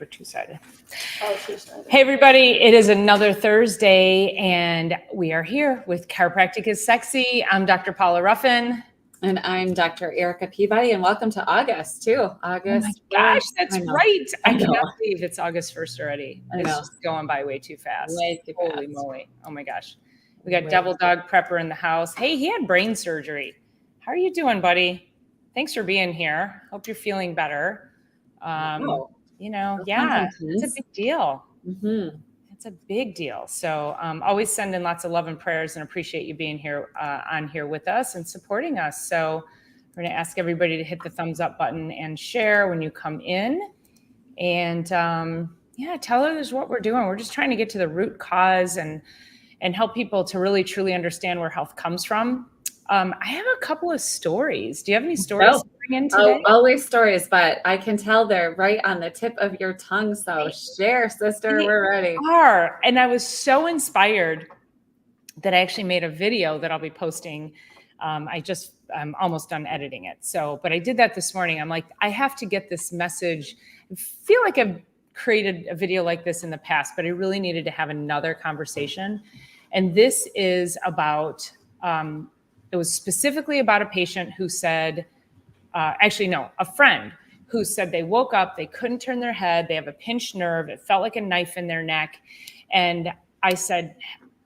we're two-sided. Oh, two-sided. Hey, everybody. It is another Thursday, and we are here with Chiropractic is Sexy. I'm Dr. Paula Ruffin. And I'm Dr. Erica Peabody, and welcome to August, too. August. Oh, my gosh, that's right. I cannot believe it's August 1st already. It's just going by way too fast. Way too fast. Holy moly. Oh, my gosh. We got Devil Dog Prepper in the house. Hey, he had brain surgery. How are you doing, buddy? Thanks for being here. Hope you're feeling better. You know, yeah, it's a big deal. Mm-hmm. It's a big deal. So always sending lots of love and prayers and appreciate you being here on here with us and supporting us. So we're going to ask everybody to hit the thumbs up button and share when you come in. And yeah, tell others what we're doing. We're just trying to get to the root cause and help people to really, truly understand where health comes from. I have a couple of stories. Do you have any stories to bring in today? Always stories, but I can tell they're right on the tip of your tongue. So share, sister. We're ready. And I was so inspired that I actually made a video that I'll be posting. I'm almost done editing it. But I did that this morning. I'm like, I have to get this message. I feel like I've created a video like this in the past, but I really needed to have another conversation. And this is about, it was specifically about a patient who said, a friend who said they woke up, they couldn't turn their head, they have a pinched nerve, it felt like a knife in their neck. And I said,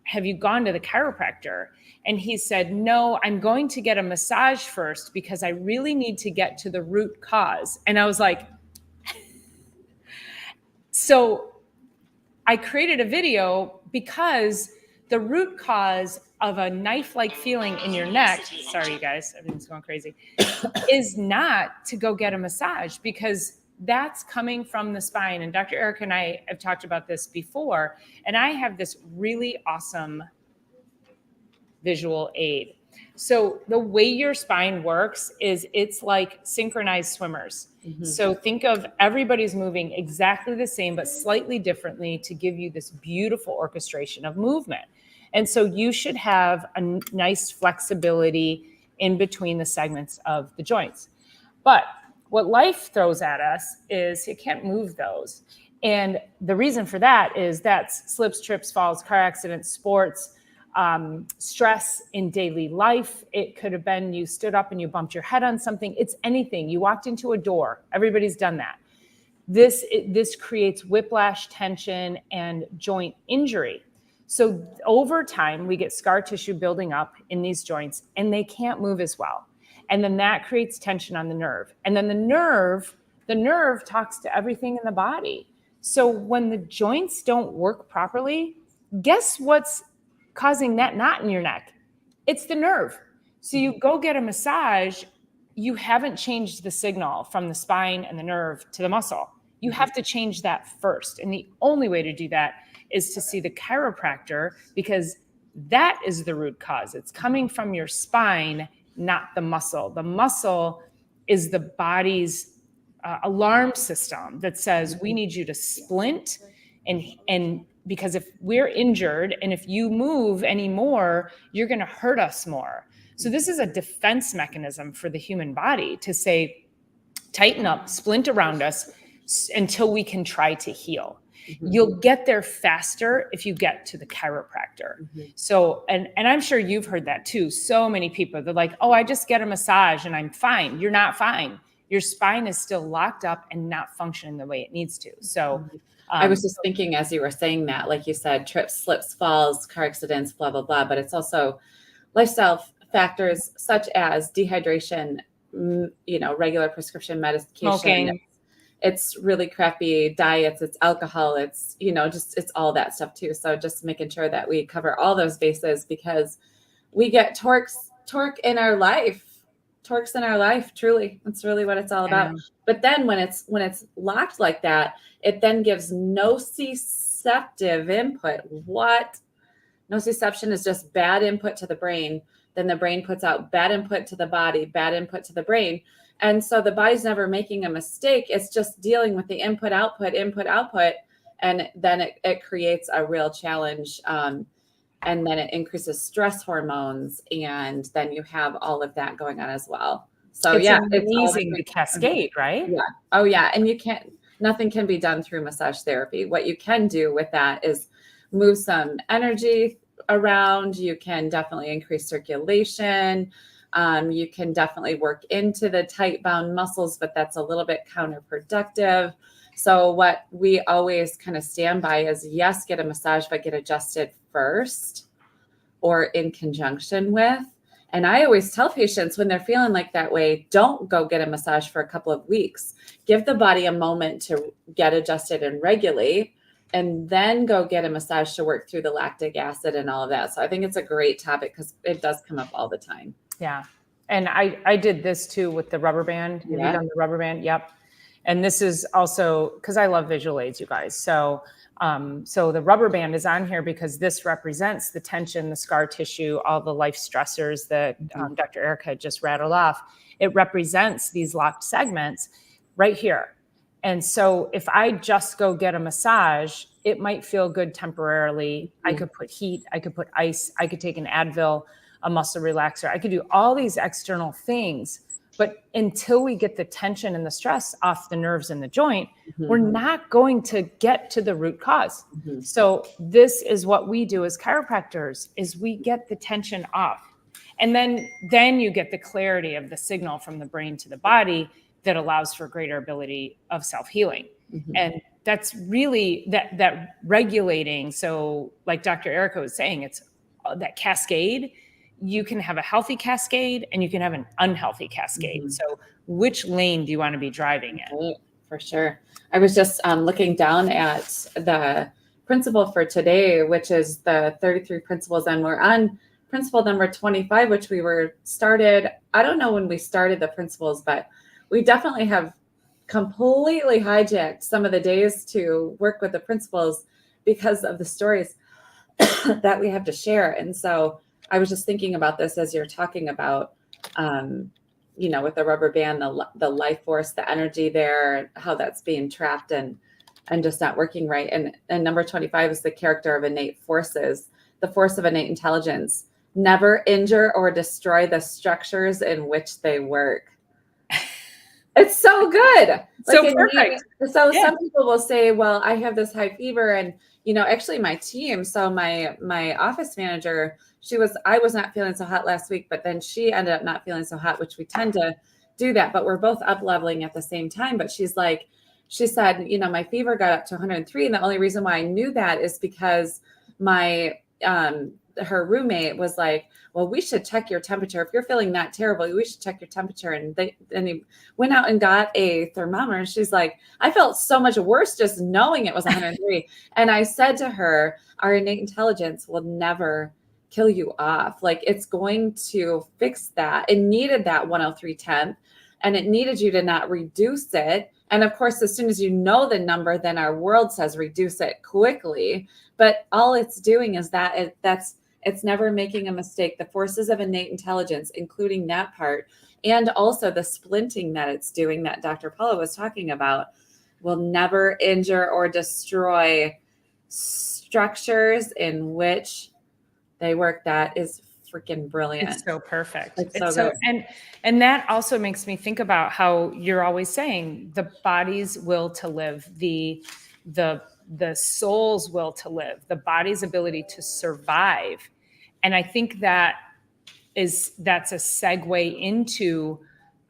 have you gone to the chiropractor? And he said, no, I'm going to get a massage first because I really need to get to the root cause. And I was like, so I created a video because the root cause of a knife-like feeling in your neck, sorry, you guys, everything's going crazy, is not to go get a massage because that's coming from the spine. And Dr. Erica and I have talked about this before, and I have this really awesome visual aid. So the way your spine works is it's like synchronized swimmers. Mm-hmm. So think of everybody's moving exactly the same, but slightly differently to give you this beautiful orchestration of movement. And so you should have a nice flexibility in between the segments of the joints. But what life throws at us is you can't move those. And the reason for that is that's slips, trips, falls, car accidents, sports, stress in daily life. It could have been you stood up and you bumped your head on something. It's anything. You walked into a door. Everybody's done that. This creates whiplash, tension, and joint injury. So over time, we get scar tissue building up in these joints and they can't move as well. And then that creates tension on the nerve. And then the nerve talks to everything in the body. So when the joints don't work properly, guess what's causing that knot in your neck? It's the nerve. So you go get a massage, you haven't changed the signal from the spine and the nerve to the muscle. You have to change that first. And the only way to do that is to see the chiropractor because that is the root cause. It's coming from your spine, not the muscle. The muscle is the body's alarm system that says we need you to splint and because if we're injured and if you move anymore, you're going to hurt us more. So this is a defense mechanism for the human body to say, tighten up, splint around us until we can try to heal. Mm-hmm. You'll get there faster if you get to the chiropractor. Mm-hmm. So, and I'm sure you've heard that too. So many people, they're like, oh, I just get a massage and I'm fine. You're not fine. Your spine is still locked up and not functioning the way it needs to. So I was just thinking as you were saying that, like you said, trips, slips, falls, car accidents, blah, blah, blah. But it's also lifestyle factors such as dehydration, regular prescription medication. Smoking. It's really crappy diets, it's alcohol, it's, it's all that stuff too. So just making sure that we cover all those bases because we get torque in our life. Torques in our life, truly. That's really what it's all about. But then when it's locked like that, it then gives nociceptive input. What? Nociception is just bad input to the brain. Then the brain puts out bad input to the body, bad input to the brain. And so the body's never making a mistake. It's just dealing with the input, output. And then it creates a real challenge. And then it increases stress hormones. And then you have all of that going on as well. So it's amazing the cascade, right? Yeah. Oh yeah. And you can't, nothing can be done through massage therapy. What you can do with that is move some energy around. You can definitely increase circulation. You can definitely work into the tight bound muscles, but that's a little bit counterproductive. So what we always kind of stand by is, yes, get a massage, but get adjusted first or in conjunction with. And I always tell patients when they're feeling like that way, don't go get a massage for a couple of weeks. Give the body a moment to get adjusted and regulate, and then go get a massage to work through the lactic acid and all of that. So I think it's a great topic because it does come up all the time. Yeah. And I did this too with the rubber band. Have you done the rubber band? Yep. And this is also because I love visual aids, you guys. So the rubber band is on here because this represents the tension, the scar tissue, all the life stressors that Dr. Erica just rattled off. It represents these locked segments right here. And so if I just go get a massage, it might feel good temporarily. I could put heat, I could put ice, I could take an Advil, a muscle relaxer. I could do all these external things. But until we get the tension and the stress off the nerves in the joint, we're not going to get to the root cause. So this is what we do as chiropractors, is we get the tension off. And then you get the clarity of the signal from the brain to the body that allows for greater ability of self-healing. And that's really that regulating. So like Dr. Erica was saying, it's that cascade. You can have a healthy cascade and you can have an unhealthy cascade. So which lane do you want to be driving in? Right, for sure. I was just looking down at the principle for today, which is the 33 principles. And we're on principle number 25, which we started. I don't know when we started the principles, but we definitely have completely hijacked some of the days to work with the principles because of the stories that we have to share. And so I was just thinking about this as you're talking about, with the rubber band, the life force, the energy there, how that's being trapped and just not working right. And number 25 is the character of innate forces, the force of innate intelligence. Never injure or destroy the structures in which they work. It's so good. So perfect. So some people will say, well, I have this high fever and, actually my team. So my office manager, I was not feeling so hot last week, but then she ended up not feeling so hot, which we tend to do that, but we're both up leveling at the same time. But she said, my fever got up to 103. And the only reason why I knew that is because her roommate was like, well, we should check your temperature. If you're feeling that terrible, we should check your temperature. And he went out and got a thermometer. And she's like, I felt so much worse just knowing it was 103. And I said to her, our innate intelligence will never kill you off. Like, it's going to fix that. It needed that 103.10, and it needed you to not reduce it. And of course, as soon as you know the number, then our world says reduce it quickly. But all it's doing is it's never making a mistake. The forces of innate intelligence, including that part, and also the splinting that it's doing that Dr. Paula was talking about, will never injure or destroy structures in which they work. That is freaking brilliant. It's so perfect. It's so good. And that also makes me think about how you're always saying the body's will to live, the soul's will to live, the body's ability to survive. And I think that's a segue into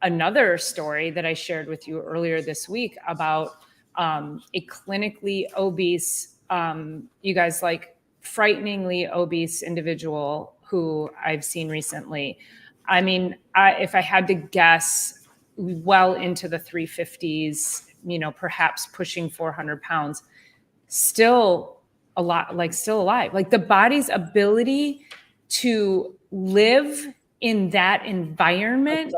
another story that I shared with you earlier this week about a clinically obese, you guys, like frighteningly obese individual who I've seen recently. I mean, if I had to guess, well into the 350s, perhaps pushing 400 pounds, still alive. Like the body's ability to live in that environment.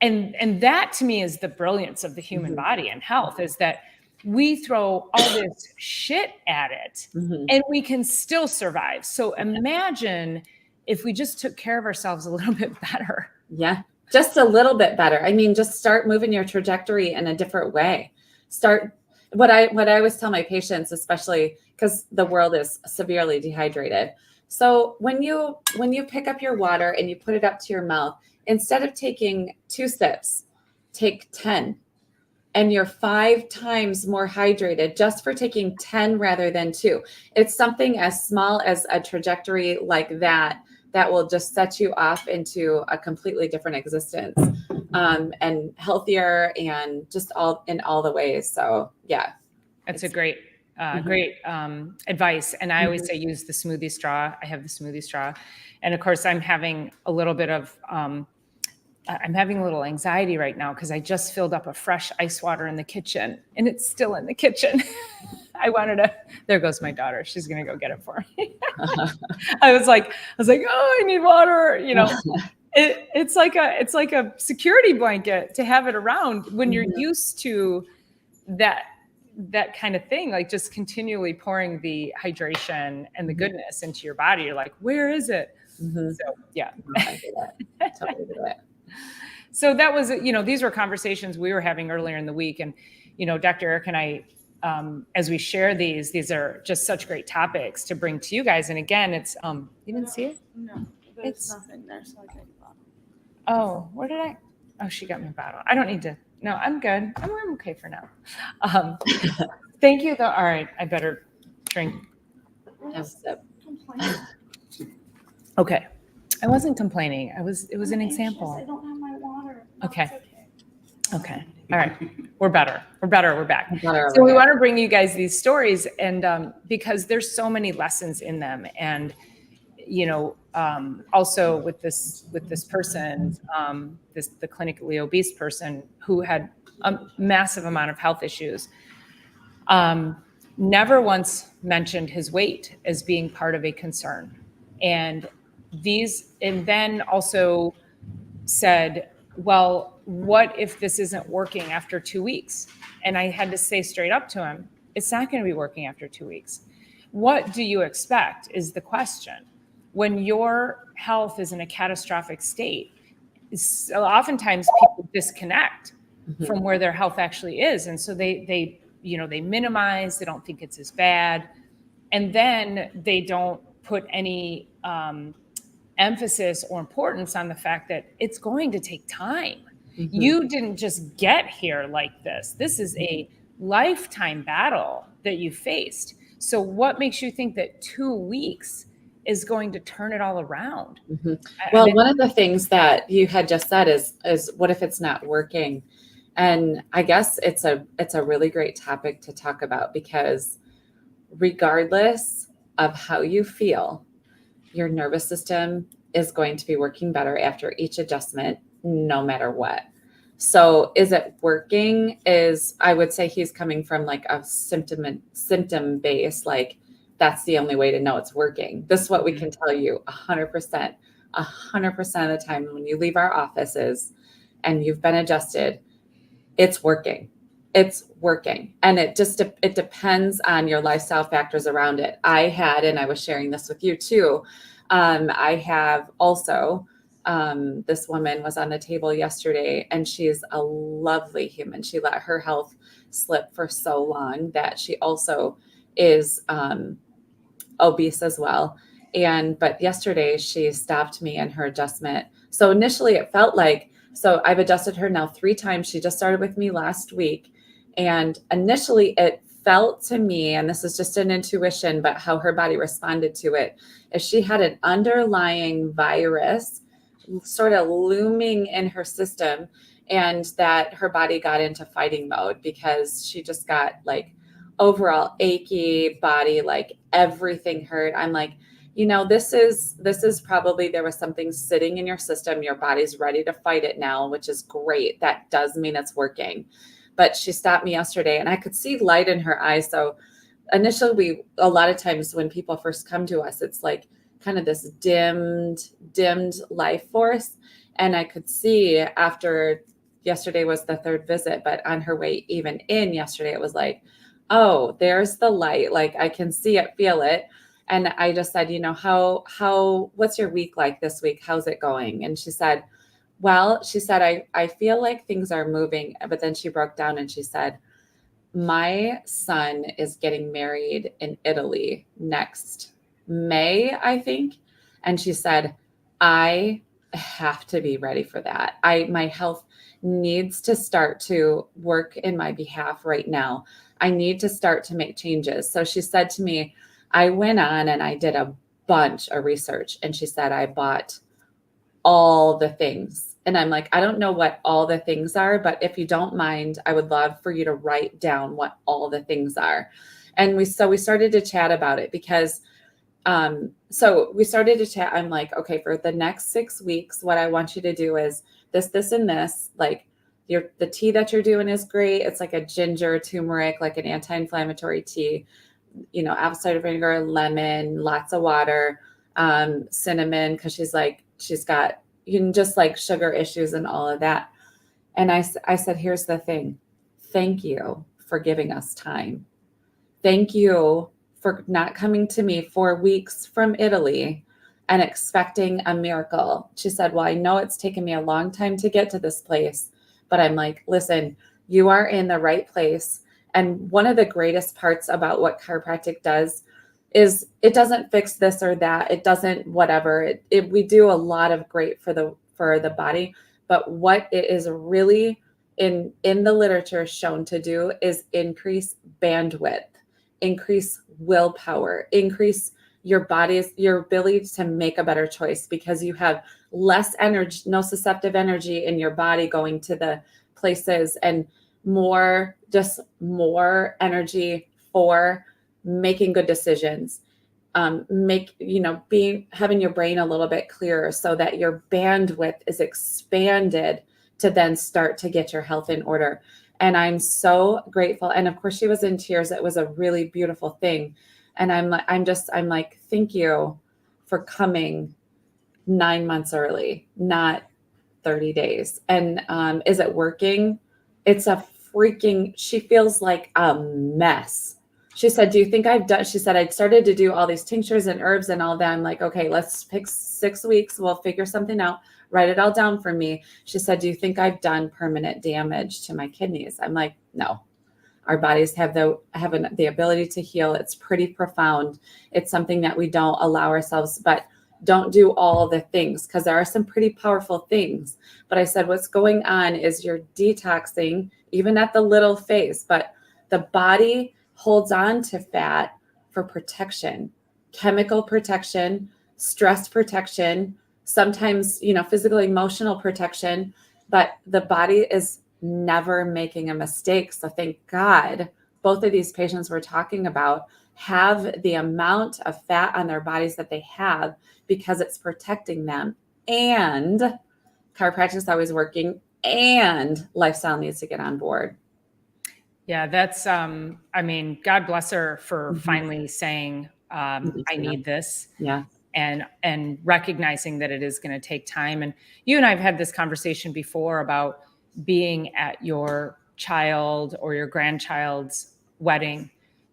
And that to me is the brilliance of the human body and health, is that we throw all this shit at it and we can still survive. So imagine if we just took care of ourselves a little bit better. Yeah, just a little bit better. I mean, just start moving your trajectory in a different way. What I always tell my patients, especially because the world is severely dehydrated. So when you pick up your water and you put it up to your mouth, instead of taking 2 sips, take 10. and you're 5 times more hydrated just for taking 10 rather than 2. It's something as small as a trajectory like that that will just set you off into a completely different existence, and healthier, and just all in all the ways. So yeah, That's a great, great advice. And I always say use the smoothie straw. I have the smoothie straw, and of course, I'm having a little bit of I'm having a little anxiety right now because I just filled up a fresh ice water in the kitchen, and it's still in the kitchen. I wanted to. There goes my daughter. She's gonna go get it for me. I was like, oh, I need water. You know, it's like a security blanket to have it around when you're used to that kind of thing, like just continually pouring the hydration and the goodness into your body. You're like, where is it? So yeah. Totally do it. So that was, these were conversations we were having earlier in the week. And, Dr. Eric and I, as we share these are just such great topics to bring to you guys. And again, it's, you didn't see it? No, there's nothing there, so I take a bottle. Oh, where did I? Oh, she got me a bottle. I don't need to. No, I'm good. I'm okay for now. Thank you, though. All right, I better drink. Have a sip. Okay. I wasn't complaining. It was an example. I don't have my water. No, Okay. it's Okay. All right. We're better. We're back. Better So we over want to bring you guys these stories, and because there's so many lessons in them, and also with this person, the clinically obese person who had a massive amount of health issues, never once mentioned his weight as being part of a concern, and then also said, well, what if this isn't working after 2 weeks? And I had to say straight up to him, it's not going to be working after 2 weeks. What do you expect is the question. When your health is in a catastrophic state, oftentimes people disconnect from where their health actually is. And so they minimize, they don't think it's as bad. And then they don't put any emphasis or importance on the fact that it's going to take time. You didn't just get here like this. This is a lifetime battle that you faced. So what makes you think that 2 weeks is going to turn it all around? Well, one of the things that you had just said is what if it's not working? And I guess it's a really great topic to talk about, because regardless of how you feel, your nervous system is going to be working better after each adjustment, no matter what. So is it working? I would say he's coming from like a symptom base, like that's the only way to know it's working. This is what we can tell you 100% of the time when you leave our offices and you've been adjusted, it's working. It's working. And it depends on your lifestyle factors around it. And I was sharing this with you too. I have also, this woman was on the table yesterday, and she's a lovely human. She let her health slip for so long that she also is obese as well. But yesterday she stopped me in her adjustment. So initially it felt like, so I've adjusted her now 3 times. She just started with me last week. And initially it felt to me, and this is just an intuition, but how her body responded to it, is she had an underlying virus sort of looming in her system, and that her body got into fighting mode because she just got like overall achy body, like everything hurt. I'm like, this is probably, there was something sitting in your system. Your body's ready to fight it now, which is great. That does mean it's working. But she stopped me yesterday, and I could see light in her eyes. So initially, a lot of times when people first come to us, it's like kind of this dimmed life force. And I could see after yesterday was the 3rd visit, but on her way even in yesterday, it was like, oh, there's the light. Like I can see it, feel it. And I just said, what's your week like this week? How's it going? And she said, I feel like things are moving. But then she broke down and she said, my son is getting married in Italy next May, I think. And she said, I have to be ready for that. My health needs to start to work in my behalf right now. I need to start to make changes. So she said to me, I went on and I did a bunch of research, and she said, I bought all the things. And I'm like, I don't know what all the things are, but if you don't mind, I would love for you to write down what all the things are. And we started to chat about it because so we started to chat. I'm like, okay, for the next 6 weeks, what I want you to do is this, and this. Like the tea that you're doing is great. It's like a ginger, turmeric, like an anti-inflammatory tea, apple cider vinegar, lemon, lots of water, cinnamon, because she's got just like sugar issues and all of that. And I said, here's the thing. Thank you for giving us time. Thank you for not coming to me 4 weeks from Italy and expecting a miracle. She said, well, I know it's taken me a long time to get to this place, but I'm like, listen, you are in the right place. And one of the greatest parts about what chiropractic does is it doesn't fix this or that. It doesn't whatever. We do a lot of great for the body, but what it is really in the literature shown to do is increase bandwidth, increase willpower, increase your ability to make a better choice, because you have less energy, nociceptive energy in your body going to the places, and more energy for making good decisions, having your brain a little bit clearer so that your bandwidth is expanded to then start to get your health in order. And I'm so grateful. And of course she was in tears. It was a really beautiful thing. And I'm like, thank you for coming 9 months early, not 30 days. And is it working? It's she feels like a mess. She said, do you think she said, I'd started to do all these tinctures and herbs and all that. I'm like, okay, let's pick 6 weeks. We'll figure something out. Write it all down for me. She said, do you think I've done permanent damage to my kidneys? I'm like, no. Our bodies have the ability to heal. It's pretty profound. It's something that we don't allow ourselves, but don't do all the things, because there are some pretty powerful things. But I said, what's going on is you're detoxing, even at the little phase, but the body holds on to fat for protection, chemical protection, stress protection, sometimes, physical, emotional protection, but the body is never making a mistake. So thank God both of these patients we're talking about have the amount of fat on their bodies that they have, because it's protecting them. And chiropractic is always working, and lifestyle needs to get on board. Yeah, that's, God bless her for finally saying, I need this. Yeah. And recognizing that it is going to take time. And you and I have had this conversation before about being at your child or your grandchild's wedding.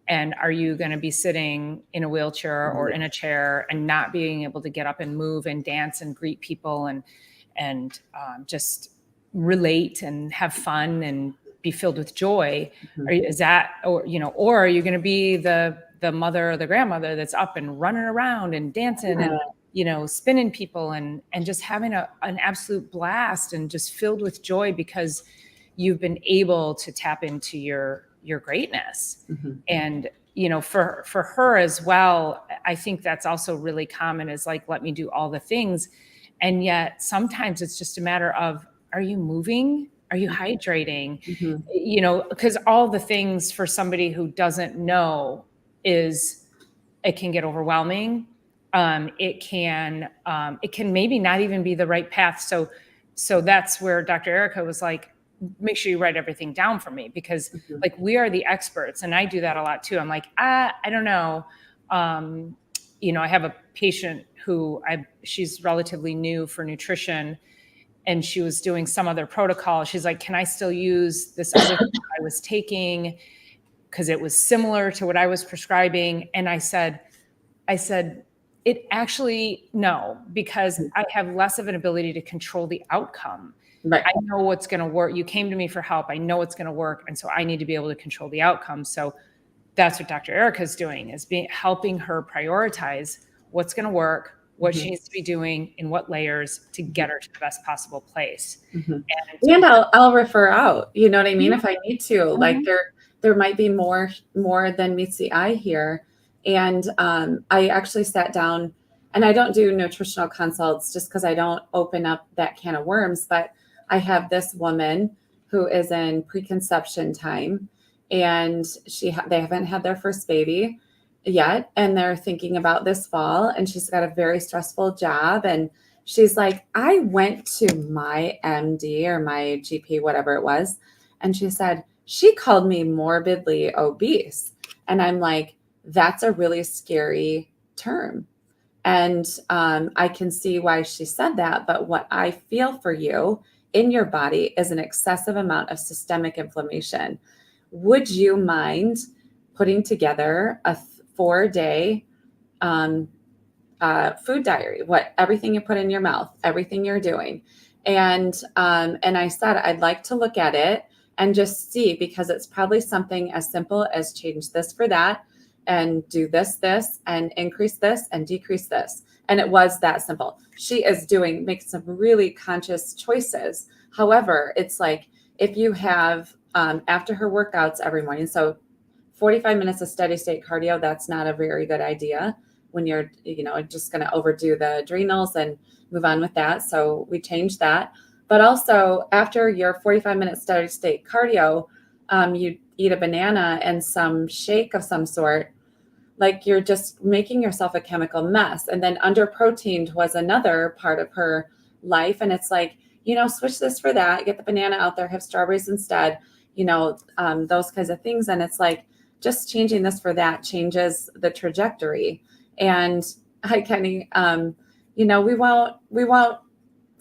And are you going to be sitting in a wheelchair or in a chair and not being able to get up and move and dance and greet people and just relate and have fun and be filled with joy? Or are you going to be the mother or the grandmother that's up and running around and dancing and spinning people and just having an absolute blast and just filled with joy because you've been able to tap into your greatness? And for her as well, I think that's also really common, is like, let me do all the things. And yet sometimes it's just a matter of, are you moving? Are you hydrating? Because all the things for somebody who doesn't know it can get overwhelming. It can maybe not even be the right path. So that's where Dr. Erica was like, make sure you write everything down for me, because like, we are the experts. And I do that a lot too. I'm like, I don't know. I have a patient who she's relatively new for nutrition, and she was doing some other protocol. She's like, can I still use this other thing I was taking? Because it was similar to what I was prescribing. And I said, it actually, no, because I have less of an ability to control the outcome. Right. I know what's going to work. You came to me for help. I know it's going to work. And so I need to be able to control the outcome. So that's what Dr. Erica is doing, is helping her prioritize what's going to work, what she needs to be doing in what layers to Mm-hmm. get her to the best possible place. Mm-hmm. And And I'll refer out, you know what I mean? If I need to, like Mhm. there might be more than meets the eye here. And I actually sat down, and I don't do nutritional consults just because I don't open up that can of worms, but I have this woman who is in preconception time, and they haven't had their first baby yet, and they're thinking about this fall, and she's got a very stressful job, and she's like, I went to my MD or my GP, whatever it was, and she said, she called me morbidly obese. And I'm like, that's a really scary term. And I can see why she said that. But what I feel for you in your body is an excessive amount of systemic inflammation. Would you mind putting together a 4-day food diary, everything you put in your mouth, everything you're doing. And I said, I'd like to look at it and just see, because it's probably something as simple as change this for that and do this, and increase this and decrease this. And it was that simple. She is making some really conscious choices. However, it's like, if you have, after her workouts every morning, so 45 minutes of steady state cardio, that's not a very good idea when you're, just going to overdo the adrenals and move on with that. So we changed that. But also, after your 45-minute steady state cardio, you eat a banana and some shake of some sort. Like, you're just making yourself a chemical mess. And then under-proteined was another part of her life. And it's like, switch this for that, get the banana out there, have strawberries instead, those kinds of things. And it's like, just changing this for that changes the trajectory. And hi, Kenny, we won't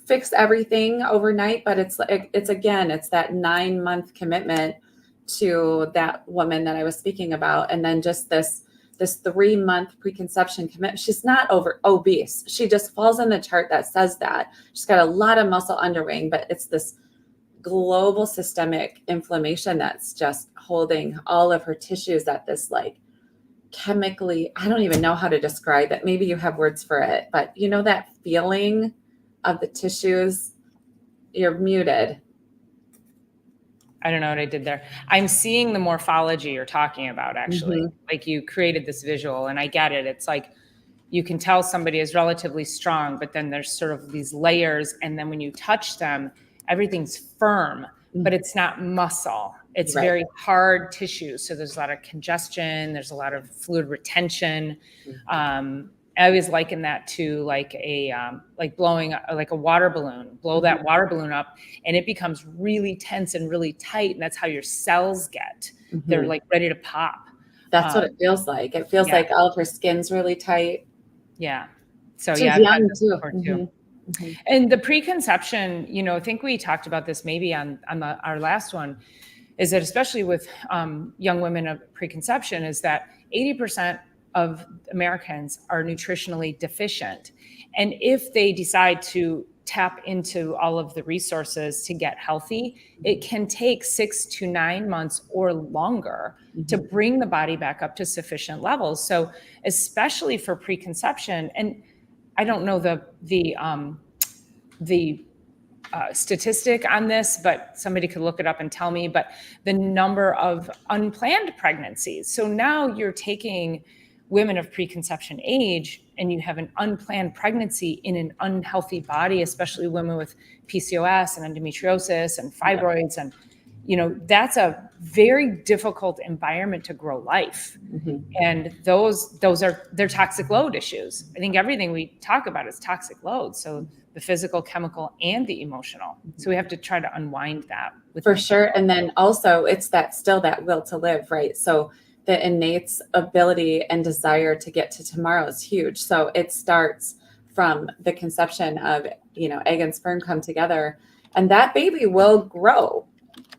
fix everything overnight, but it's that 9-month commitment to that woman that I was speaking about. And then just this 3-month preconception commitment. She's not obese. She just falls in the chart that says that. She's got a lot of muscle underweight, but it's this global systemic inflammation that's just holding all of her tissues at this, like, chemically, I don't even know how to describe it. Maybe you have words for it, but that feeling of the tissues. You're muted. I don't know what I did there. I'm seeing the morphology you're talking about, actually. Mm-hmm. Like, you created this visual, and I get it. It's like, you can tell somebody is relatively strong, but then there's sort of these layers. And then when you touch them, everything's firm, but it's not muscle. It's Right. very hard tissue. So there's a lot of congestion. There's a lot of fluid retention. I always liken that to like like blowing like a water balloon. Blow that water balloon up, and it becomes really tense and really tight. And that's how your cells get. They're like ready to pop. That's what it feels like. It feels like all of her skin's really tight. Yeah. So She's yeah, young too. And the preconception, I think we talked about this maybe on our last one, is that especially with young women of preconception, is that 80% of Americans are nutritionally deficient. And if they decide to tap into all of the resources to get healthy, it can take 6 to 9 months or longer to bring the body back up to sufficient levels. So especially for preconception, and I don't know the statistic on this, but somebody could look it up and tell me, but the number of unplanned pregnancies. So now you're taking women of preconception age and you have an unplanned pregnancy in an unhealthy body, especially women with PCOS and endometriosis and fibroids. And, that's a very difficult environment to grow life. And they're toxic load issues. I think everything we talk about is toxic load. So the physical, chemical, and the emotional. So we have to try to unwind that. For sure. And then also it's still that will to live, right? So the innate ability and desire to get to tomorrow is huge. So it starts from the conception of, egg and sperm come together, and that baby will grow.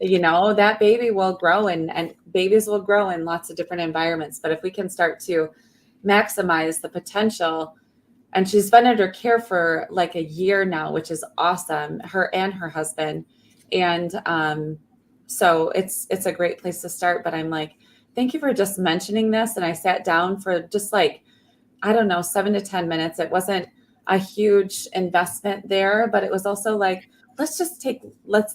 That baby will grow, and babies will grow in lots of different environments. But if we can start to maximize the potential, and she's been under care for like a year now, which is awesome, her and her husband. And so it's a great place to start. But I'm like, thank you for just mentioning this. And I sat down for just like, I don't know, 7 to 10 minutes. It wasn't a huge investment there, but it was also like, let's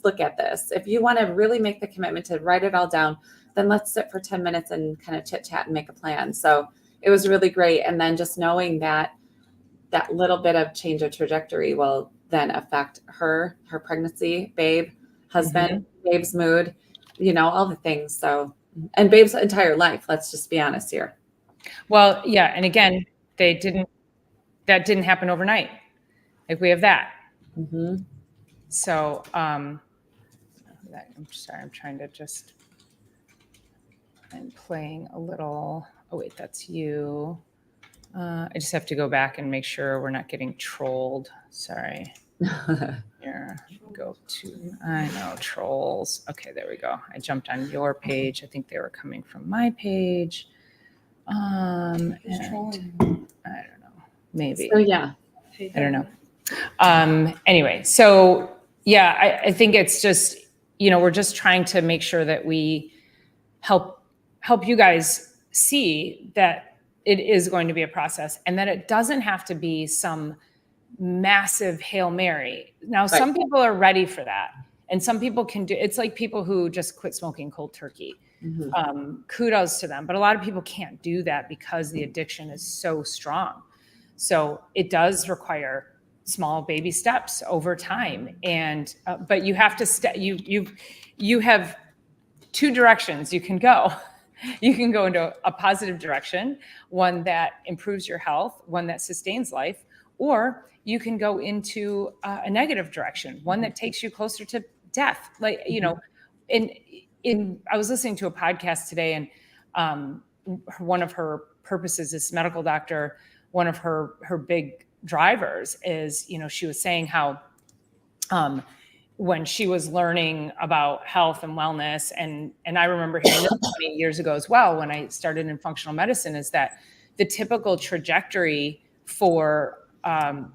look at this. If you want to really make the commitment to write it all down, then let's sit for 10 minutes and kind of chit chat and make a plan. So it was really great. And then just knowing that that little bit of change of trajectory will then affect her pregnancy, Babe, husband, Babe's mood, all the things. So, and Babe's entire life, let's just be honest here. Well, yeah. And again, that didn't happen overnight. Like we have that. Mm-hmm. So, I'm sorry, I'm playing a little, oh wait, that's you. I just have to go back and make sure we're not getting trolled. Sorry. Here, I know, trolls. Okay, there we go. I jumped on your page. I think they were coming from my page. And I don't know, maybe. So yeah. I don't know. Anyway, so yeah, I think it's just, we're just trying to make sure that we help you guys see that it is going to be a process and that it doesn't have to be some massive Hail Mary. Now, some people are ready for that. And some people can do, it's like people who just quit smoking cold turkey. Kudos to them. But a lot of people can't do that because the addiction is so strong. So it does require small baby steps over time. And, but you have to, you have two directions you can go. You can go into a positive direction, one that improves your health, one that sustains life, or you can go into a negative direction, one that takes you closer to death. Like, I was listening to a podcast today, and one of her purposes as medical doctor, one of her big drivers is, she was saying how when she was learning about health and wellness, and I remember hearing this 20 years ago as well, when I started in functional medicine, is that the typical trajectory for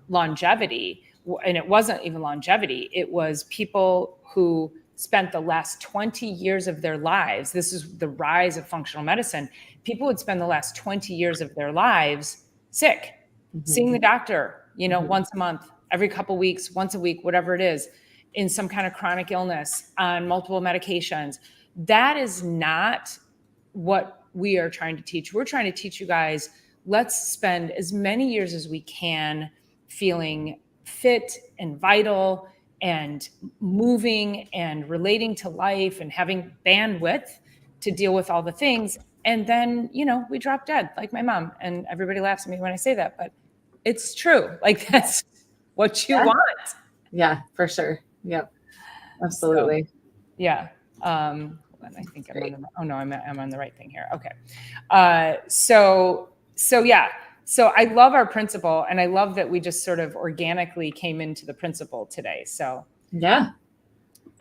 longevity, and it wasn't even longevity, it was people who spent the last 20 years of their lives. This is the rise of functional medicine. People would spend the last 20 years of their lives sick, seeing the doctor, once a month, every couple weeks, once a week, whatever it is, in some kind of chronic illness, on multiple medications. That is not what we are trying to teach. We're trying to teach you guys, let's spend as many years as we can feeling fit and vital and moving and relating to life and having bandwidth to deal with all the things. And then, we drop dead like my mom, and everybody laughs at me when I say that, but it's true. Like, that's what you want. Yeah, for sure. Yep. Absolutely. So, yeah. I think I'm on the right thing here. Okay. So yeah. So I love our principle, and I love that we just sort of organically came into the principle today. So yeah.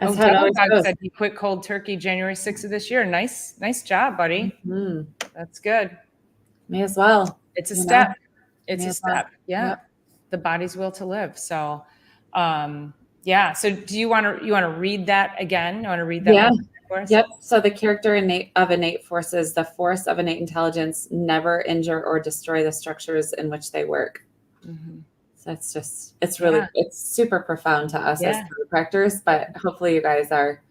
That's how it always goes. Said he quit cold turkey January 6th of this year. Nice job, buddy. That's good. Me as well. It's a step. It's a step. Well. Yeah. Yep. The body's will to live. So, yeah. So do you want to read that again? You want to read that? Yeah. For us? Yep. So the character of innate forces, the force of innate intelligence, never injure or destroy the structures in which they work. So it's super profound to us as chiropractors, but hopefully you guys are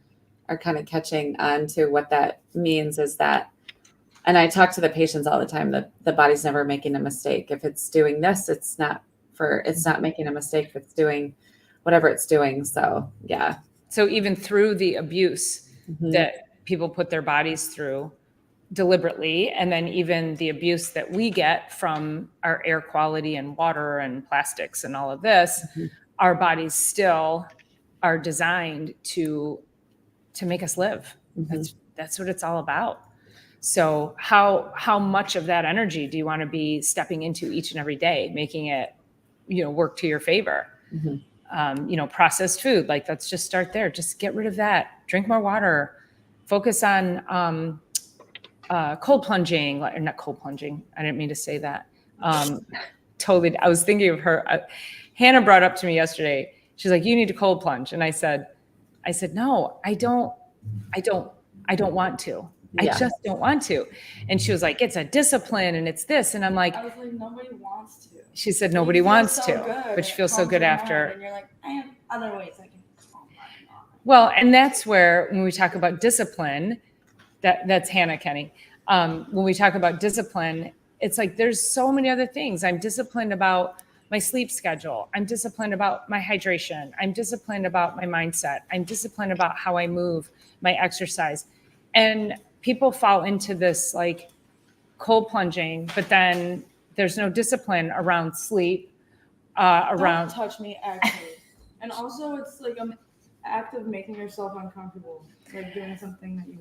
kind of catching on to what that means, is that, and I talk to the patients all the time, that the body's never making a mistake. If it's doing this, it's not making a mistake. If it's doing whatever it's doing. So, yeah. So even through the abuse that people put their bodies through deliberately, and then even the abuse that we get from our air quality and water and plastics and all of this, our bodies still are designed to make us live. That's what it's all about. So how much of that energy do you want to be stepping into each and every day, making it, work to your favor? Processed food, like, let's just start there. Just get rid of that. Drink more water. Focus on cold plunging, or not cold plunging. I didn't mean to say that. Totally. I was thinking of her. Hannah brought up to me yesterday. She's like, you need to cold plunge. And I said, no, I don't want to. I just don't want to. And she was like, it's a discipline and it's this. And I'm like, I was like, nobody wants to. she said, You nobody feel wants so to, good, but she it feels so calms good your after. mind, and you're like, I have other ways I can calm my mind. Well, and that's where, when we talk about discipline, that's Hannah Kenny. When we talk about discipline, it's like, there's so many other things. I'm disciplined about my sleep schedule. I'm disciplined about my hydration. I'm disciplined about my mindset. I'm disciplined about how I move, my exercise. And people fall into this like cold plunging, but then there's no discipline around sleep, around. Don't touch me, actually. And also, it's like an act of making yourself uncomfortable, like doing something that you.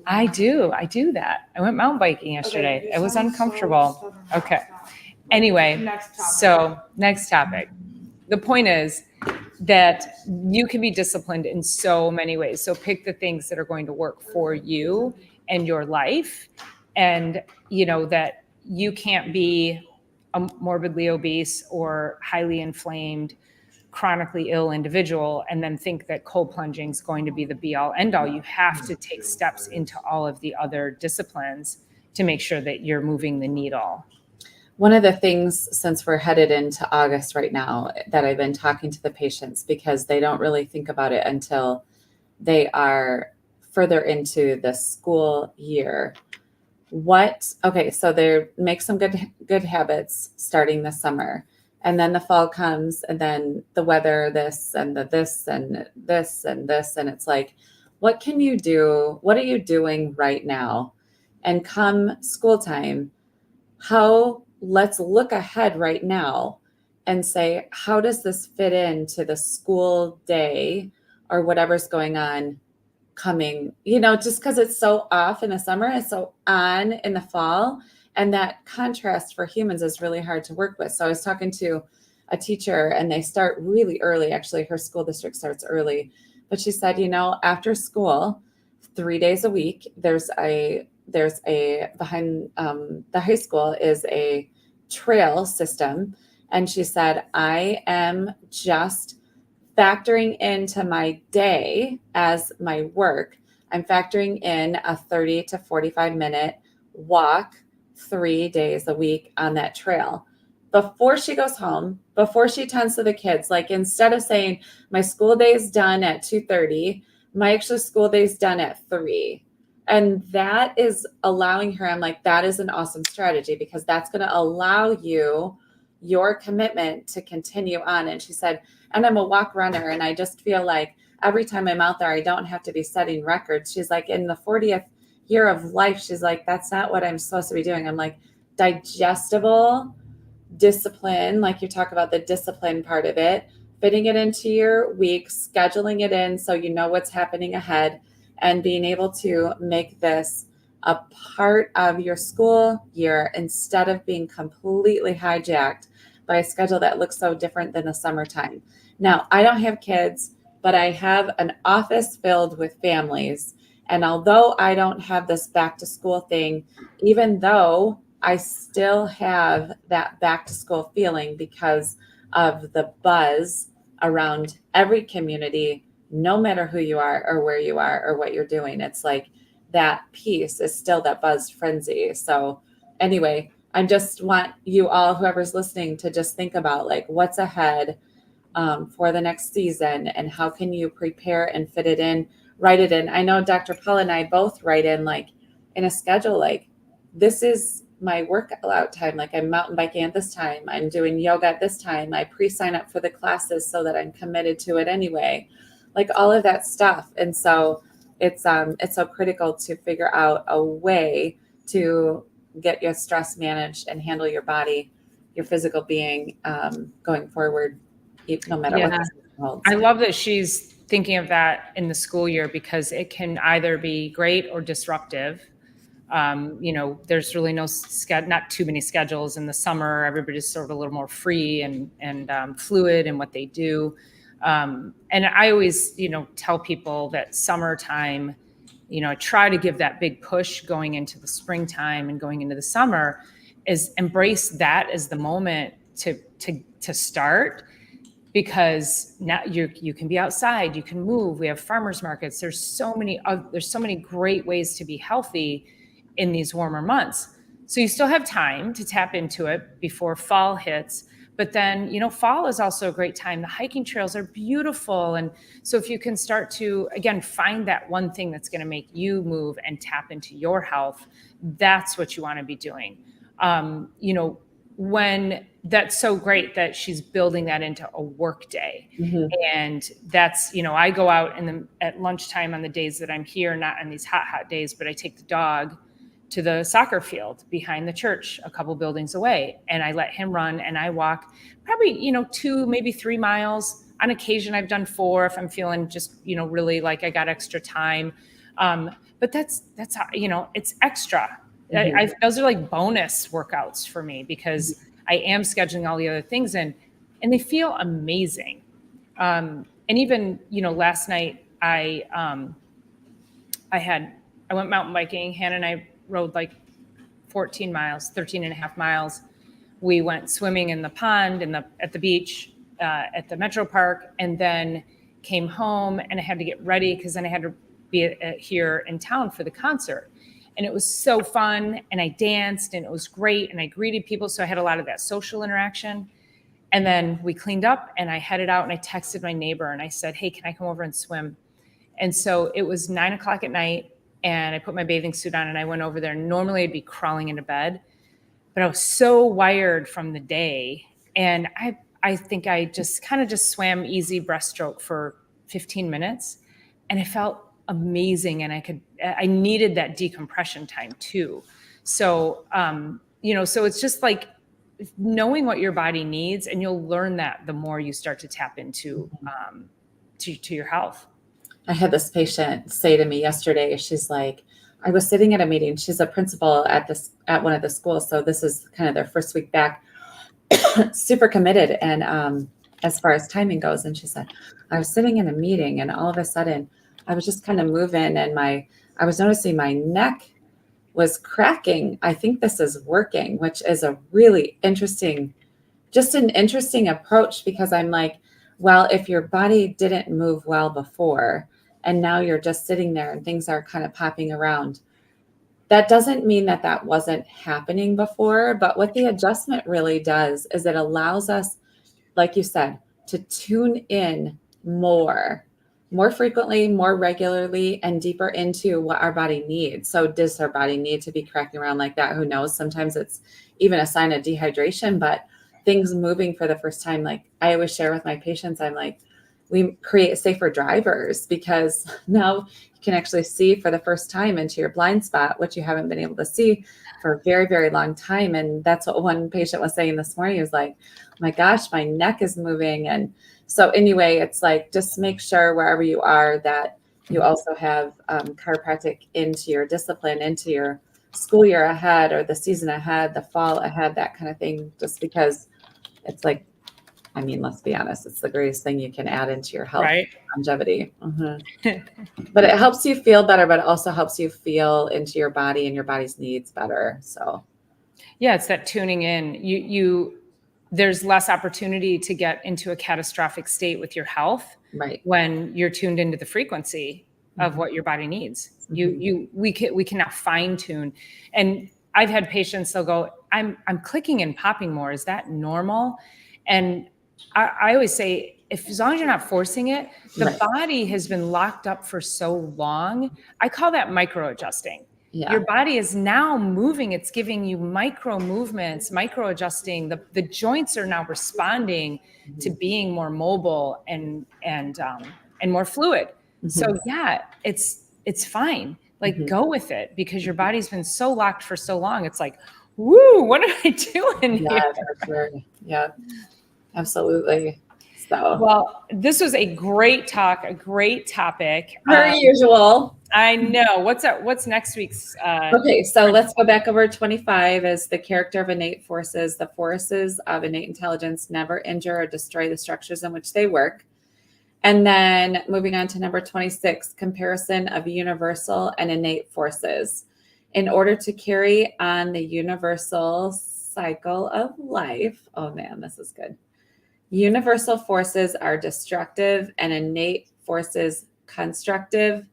I do that. I went mountain biking yesterday. Okay, It was sound so uncomfortable. stubborn. Okay. Stop. Anyway, Next topic. so next topic. The point is that you can be disciplined in so many ways. So pick the things that are going to work for you and your life. And you know that you can't be a morbidly obese or highly inflamed, chronically ill individual and then think that cold plunging is going to be the be all end all. You have to take steps into all of the other disciplines to make sure that you're moving the needle. One of the things, since we're headed into August right now, that I've been talking to the patients, because they don't really think about it until they are further into the school year. Okay, so they make some good habits starting this summer, and then the fall comes, and then the weather, this and this and this and this, and it's like, what can you do? What are you doing right now? And come school time, let's look ahead right now and say, how does this fit into the school day or whatever's going on coming, just because it's so off in the summer, it's so on in the fall. And that contrast for humans is really hard to work with. So I was talking to a teacher, and they start really early. Actually, her school district starts early, but she said, after school, 3 days a week, there's a behind the high school is a trail system. And she said, I am just factoring into my day as my work. I'm factoring in a 30 to 45 minute walk 3 days a week on that trail. Before she goes home, before she tends to the kids, like instead of saying my school day is done at 2:30, my actual school day is done at 3. And that is allowing her, I'm like, that is an awesome strategy, because that's going to allow you your commitment to continue on. And she said, and I'm a walk runner, and I just feel like every time I'm out there, I don't have to be setting records. She's like, in the 40th year of life, she's like, that's not what I'm supposed to be doing. I'm like, digestible discipline, like you talk about the discipline part of it, fitting it into your week, scheduling it in so you know what's happening ahead, and being able to make this a part of your school year instead of being completely hijacked by a schedule that looks so different than the summertime. Now, I don't have kids, but I have an office filled with families. And although I don't have this back to school thing, even though I still have that back to school feeling because of the buzz around every community, no matter who you are or where you are or what you're doing, it's like that piece is still that buzz frenzy. So anyway, I just want you all, whoever's listening, to just think about like what's ahead for the next season, and how can you prepare and fit it in, write it in. I know Dr. Paula and I both write in like in a schedule, like this is my workout time. Like I'm mountain biking at this time. I'm doing yoga at this time. I pre-sign up for the classes so that I'm committed to it anyway. Like all of that stuff. And so it's so critical to figure out a way to get your stress managed and handle your body, your physical being going forward, no matter what this holds. I love that she's thinking of that in the school year, because it can either be great or disruptive. There's really not too many schedules in the summer. Everybody's sort of a little more free and fluid in what they do. And I always, tell people that summertime, I try to give that big push going into the springtime and going into the summer, is embrace that as the moment to start, because now you can be outside, you can move. We have farmers markets. There's so many great ways to be healthy. in these warmer months. So you still have time to tap into it before fall hits. But then, fall is also a great time. The hiking trails are beautiful. And so if you can start to, again, find that one thing that's going to make you move and tap into your health, that's what you want to be doing. When that's so great that she's building that into a work day. Mhm. And that's, I go out at lunchtime on the days that I'm here, not on these hot days, but I take the dog to the soccer field behind the church a couple buildings away. And I let him run and I walk probably, 2, maybe 3 miles. On occasion, I've done 4 if I'm feeling just, really like I got extra time. But that's how, it's extra. Mhm. Those are like bonus workouts for me because I am scheduling all the other things in and they feel amazing. And even, last night I went mountain biking. Hannah and I rode like 14 miles, 13 and a half miles. We went swimming in the pond at the beach, at the Metro Park, and then came home and I had to get ready because then I had to be here in town for the concert. And it was so fun and I danced and it was great and I greeted people. So I had a lot of that social interaction. And then we cleaned up and I headed out and I texted my neighbor and I said, hey, can I come over and swim? And so it was 9:00 at night and I put my bathing suit on and I went over there. Normally I'd be crawling into bed, but I was so wired from the day. And I think I just kind of just swam easy breaststroke for 15 minutes and I felt amazing. And I needed that decompression time too. So, so it's just like knowing what your body needs and you'll learn that the more you start to tap into, to your health. I had this patient say to me yesterday, she's like, I was sitting at a meeting. She's a principal at one of the schools. So this is kind of their first week back, super committed. And as far as timing goes, and she said, I was sitting in a meeting and all of a sudden I was just kind of moving and I was noticing my neck was cracking. I think this is working, which is a really interesting approach because I'm like, well, if your body didn't move well before and now you're just sitting there and things are kind of popping around, that doesn't mean that wasn't happening before. But what the adjustment really does is it allows us, like you said, to tune in more frequently, more regularly, and deeper into what our body needs. So does our body need to be cracking around like that? Who knows? Sometimes it's even a sign of dehydration, but things moving for the first time. Like I always share with my patients, I'm like, we create safer drivers because now you can actually see for the first time into your blind spot, which you haven't been able to see for a very, very long time. And that's what one patient was saying this morning. He was like, my gosh, my neck is moving. And so anyway, it's like, just make sure wherever you are that you also have chiropractic into your discipline, into your school year ahead or the season ahead, the fall ahead, that kind of thing, just because it's like, I mean, let's be honest, it's the greatest thing you can add into your health, Right. longevity. But it helps you feel better, but it also helps you feel into your body and your body's needs better. So yeah, it's that tuning in. There's less opportunity to get into a catastrophic state with your health right. when you're tuned into the frequency of what your body needs. We can now fine tune. And I've had patients, they'll go, I'm clicking and popping more. Is that normal? And I always say, as long as you're not forcing it, the Right. body has been locked up for so long. I call that micro adjusting. Yeah. Your body is now moving. It's giving you micro movements, micro adjusting. The joints are now responding to being more mobile and more fluid. So yeah, it's fine. Like go with it because your body's been so locked for so long. It's like, woo, what am I doing Yeah, here? for sure. Yeah, absolutely. So Well, this was a great talk, a great topic. per usual. I know. What's next week's? Okay, so let's go back over 25 as the character of innate forces. The forces of innate intelligence never injure or destroy the structures in which they work. And then moving on to number 26, comparison of universal and innate forces. In order to carry on the universal cycle of life, oh man, this is good. Universal forces are destructive and innate forces constructive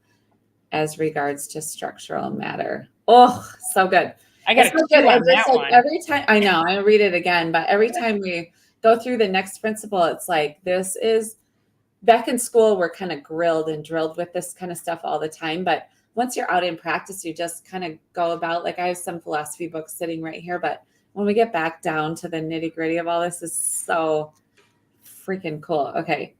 as regards to structural matter. Oh, so good. I got It's a so 2 good. on It's just that like one. every time I know I read it again, but every time we go through the next principle, it's like this is back in school, we're kind of grilled and drilled with this kind of stuff all the time. But once you're out in practice, you just kind of go about, like I have some philosophy books sitting right here, but when we get back down to the nitty gritty of all this is so freaking cool. Okay.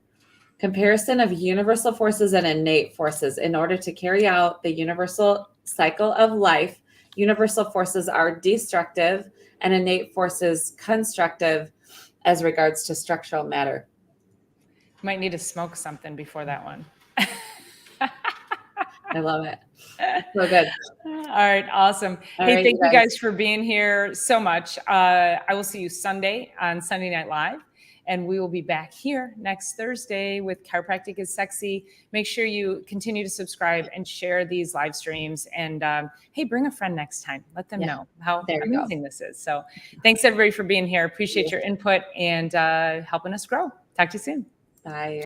Comparison of universal forces and innate forces. In order to carry out the universal cycle of life, universal forces are destructive and innate forces constructive as regards to structural matter. Might need to smoke something before that one. I love it. So good. All right, awesome. All Hey, right, thank you you guys. guys for being here so much. I will see you Sunday on Sunday Night Live, and we will be back here next Thursday with Chiropractic is Sexy. Make sure you continue to subscribe and share these live streams. And hey, bring a friend next time. Let them know how There you go. amazing this is. So thanks everybody for being here. Appreciate your input and helping us grow. Talk to you soon. Bye.